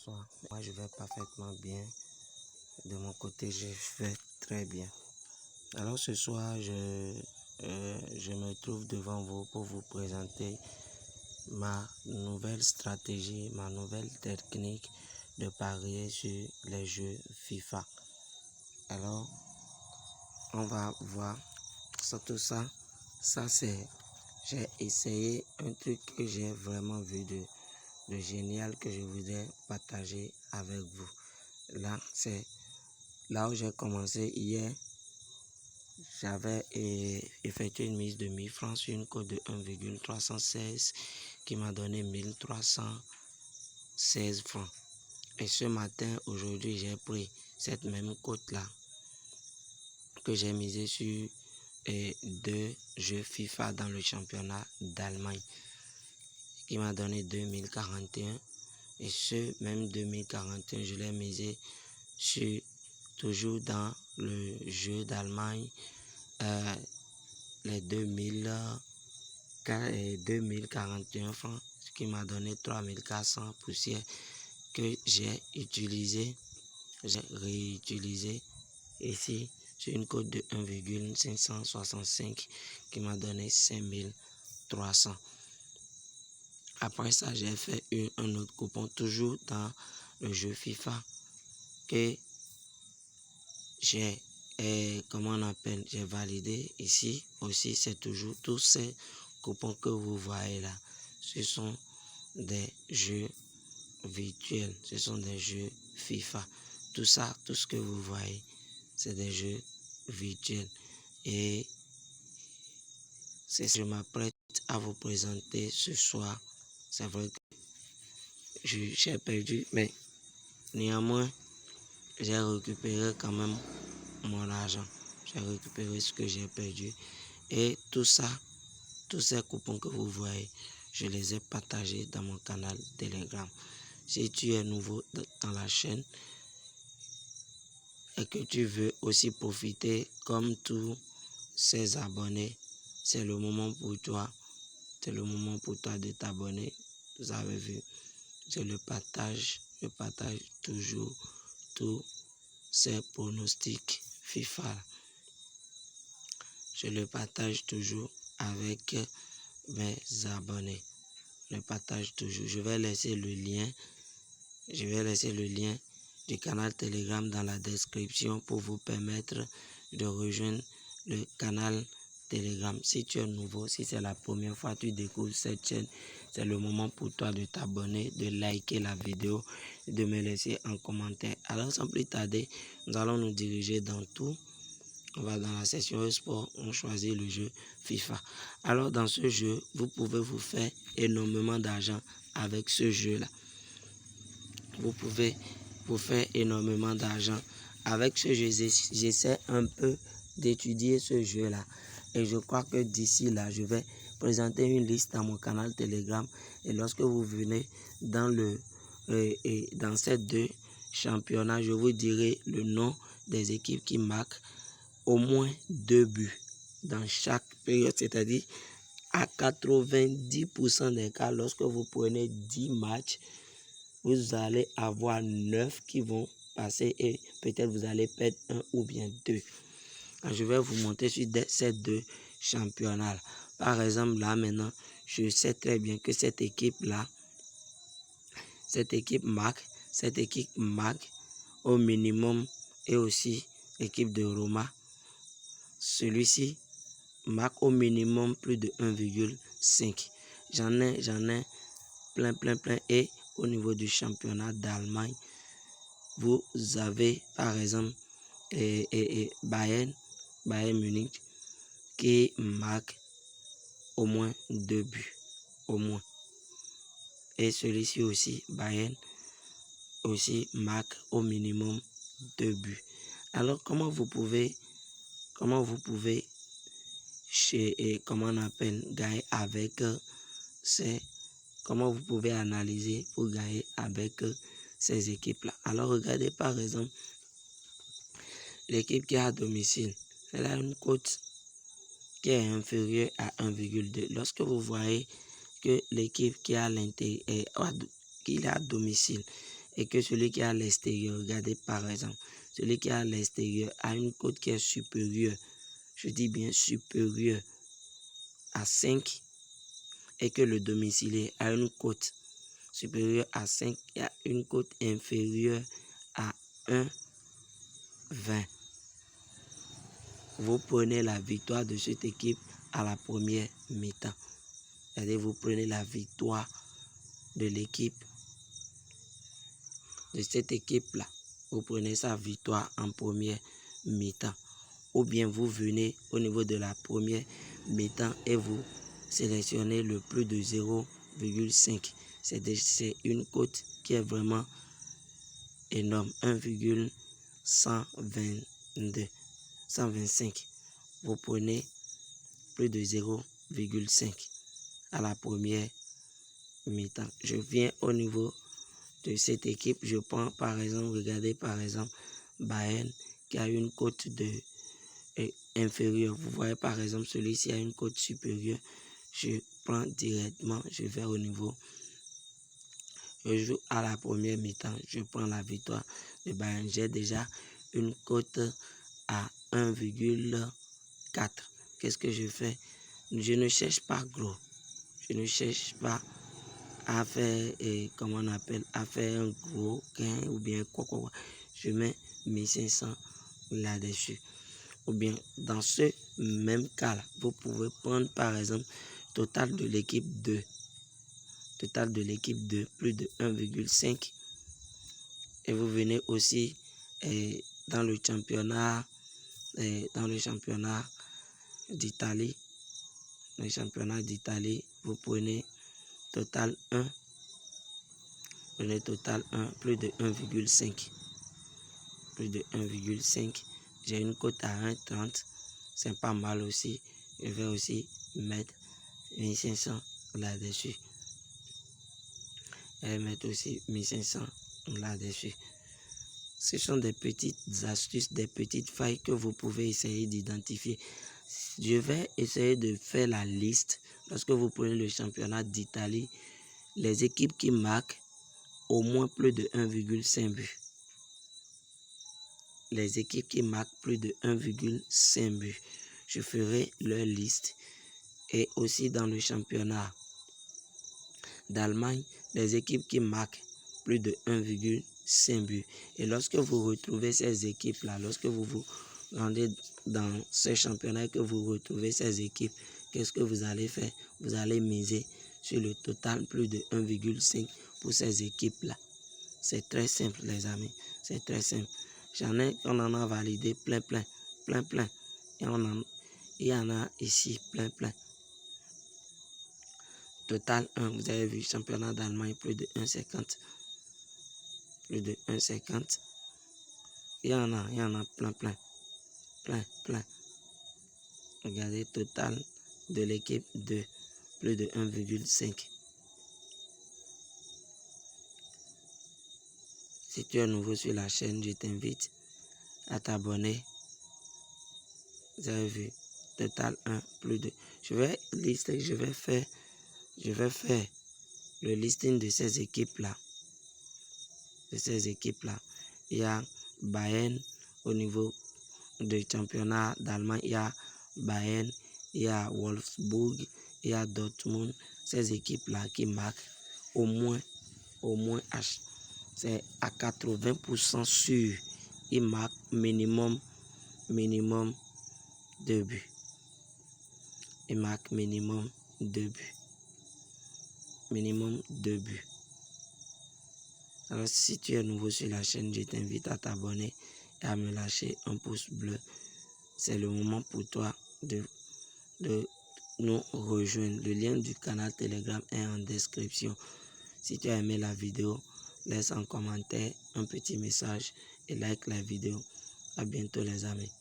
bonsoir. Moi, je vais parfaitement bien. De mon côté, je vais très bien. Alors, ce soir, je me trouve devant vous pour vous présenter ma nouvelle stratégie, ma nouvelle technique de parier sur les jeux FIFA. Alors, on va voir tout ça. Ça, c'est... J'ai essayé un truc que j'ai vraiment vu de génial que je voudrais partager avec vous. Là, c'est là où j'ai commencé hier. J'avais effectué une mise de 1000 francs sur une cote de 1,316 qui m'a donné 1316 francs. Et ce matin, aujourd'hui, j'ai pris cette même cote-là que j'ai misé sur deux jeux FIFA dans le championnat d'Allemagne qui m'a donné 2041. Et ce même 2041, je l'ai misé sur toujours dans le jeu d'Allemagne, les 2041 francs, ce qui m'a donné 3400 poussières que j'ai réutilisé ici sur une cote de 1,565 qui m'a donné 5300. Après ça, j'ai fait un autre coupon toujours dans le jeu FIFA que j'ai j'ai validé ici aussi. C'est toujours tous ces coupons que vous voyez là. Ce sont des jeux virtuels, ce sont des jeux FIFA. Tout ça, tout ce que vous voyez, c'est des jeux virtuels. Et c'est ce que je m'apprête à vous présenter ce soir. C'est vrai que j'ai perdu, mais néanmoins, j'ai récupéré quand même mon argent. J'ai récupéré ce que j'ai perdu. Et tout ça, tous ces coupons que vous voyez, je les ai partagés dans mon canal Telegram. Si tu es nouveau dans la chaîne et que tu veux aussi profiter comme tous ces abonnés, c'est le moment pour toi. C'est le moment pour toi de t'abonner. Vous avez vu, je partage toujours tous ces pronostics FIFA. Je le partage toujours avec mes abonnés. Je le partage toujours. Je vais laisser le lien du canal Telegram dans la description pour vous permettre de rejoindre le canal Telegram. Si tu es nouveau, si c'est la première fois que tu découvres cette chaîne, c'est le moment pour toi de t'abonner, de liker la vidéo et de me laisser un commentaire. Alors sans plus tarder, nous allons nous diriger dans tout. On va dans la section sport, on choisit le jeu FIFA. Alors dans ce jeu, vous pouvez vous faire énormément d'argent avec ce jeu-là. Vous pouvez vous faire énormément d'argent avec ce jeu. J'essaie un peu d'étudier ce jeu-là. Et je crois que d'ici là, je vais présenter une liste dans mon canal Telegram. Et lorsque vous venez dans ces deux championnats, je vous dirai le nom des équipes qui marquent au moins 2 buts dans chaque période, c'est-à-dire à 90% des cas, lorsque vous prenez 10 matchs, vous allez avoir 9 qui vont passer et peut-être vous allez perdre 1 ou bien 2. Alors, je vais vous montrer sur ces deux championnats. Par exemple, là maintenant, je sais très bien que cette équipe marque au minimum, et aussi l'équipe de Roma. Celui-ci marque au minimum plus de 1,5. J'en ai plein. Et au niveau du championnat d'Allemagne, vous avez par exemple Bayern Munich qui marque au moins 2 buts. Au moins. Et celui-ci aussi, Bayern, aussi marque au minimum 2 buts. Alors comment vous pouvez gagner avec comment vous pouvez analyser pour gagner avec ces équipes-là. Alors regardez par exemple l'équipe qui est à domicile. Elle a une cote qui est inférieure à 1,2. Lorsque vous voyez que l'équipe qui est à domicile et que celui qui est à l'extérieur, regardez par exemple, celui qui est à l'extérieur a une cote qui est supérieure, je dis bien supérieure à 5, et que le domicilié a une cote supérieure à 5 et a une cote inférieure à 1,20. Vous prenez la victoire de cette équipe à la première mi-temps. C'est-à-dire vous prenez la victoire de l'équipe, de cette équipe-là. Vous prenez sa victoire en première mi-temps. Ou bien vous venez au niveau de la première mi-temps et vous sélectionnez le plus de 0,5. C'est une cote qui est vraiment énorme, 1,125. Vous prenez plus de 0,5 à la première mi-temps. Je viens au niveau de cette équipe, je prends par exemple, regardez par exemple Bayern qui a une cote de inférieure. Vous voyez par exemple celui-ci a une cote supérieure. Je prends directement, je vais au niveau, je joue à la première mi-temps, je prends la victoire de Bayern. J'ai déjà une cote à 1,4. Qu'est-ce que je fais? Je ne cherche pas gros. Je ne cherche pas à faire, comment on appelle, à faire un gros gain ou bien quoi. Je mets 1500 là-dessus. Ou bien, dans ce même cas-là, vous pouvez prendre par exemple total de l'équipe 2. Total de l'équipe 2, plus de 1,5. Et vous venez aussi dans le championnat d'Italie. Le championnat d'Italie, vous prenez total 1. Prenez total 1, plus de 1,5. Plus de 1,5. J'ai une cote à 1,30. C'est pas mal aussi. Je vais aussi mettre 1500 là-dessus. Je vais mettre aussi 1500 là-dessus. Ce sont des petites astuces, des petites failles que vous pouvez essayer d'identifier. Je vais essayer de faire la liste. Lorsque vous prenez le championnat d'Italie, les équipes qui marquent au moins plus de 1,5 buts. Les équipes qui marquent plus de 1,5 buts. Je ferai leur liste. Et aussi dans le championnat d'Allemagne, les équipes qui marquent plus de 1,5 buts. Et lorsque vous retrouvez ces équipes-là, lorsque vous vous rendez dans ce championnat et que vous retrouvez ces équipes, qu'est-ce que vous allez faire? Vous allez miser sur le total plus de 1,5 pour ces équipes-là. C'est très simple, les amis. C'est très simple. On en a validé plein. Et il y en a ici plein. Total 1, vous avez vu, championnat d'Allemagne, plus de 1,50. Plus de 1,50. Il y en a plein. Regardez, total de l'équipe de plus de 1,5. Si tu es nouveau sur la chaîne, je t'invite à t'abonner. Vous avez vu, total 1, plus de... Je vais faire le listing de ces équipes-là. Il y a Bayern au niveau du championnat d'Allemagne. Il y a Bayern, il y a Wolfsburg, il y a Dortmund. Ces équipes-là qui marquent au moins c'est à 80% sûr. Ils marquent minimum 2 buts. Ils marquent minimum 2 buts. Minimum 2 buts. Alors si tu es nouveau sur la chaîne, je t'invite à t'abonner et à me lâcher un pouce bleu. C'est le moment pour toi de nous rejoindre. Le lien du canal Telegram est en description. Si tu as aimé la vidéo, laisse en commentaire un petit message et like la vidéo. À bientôt les amis.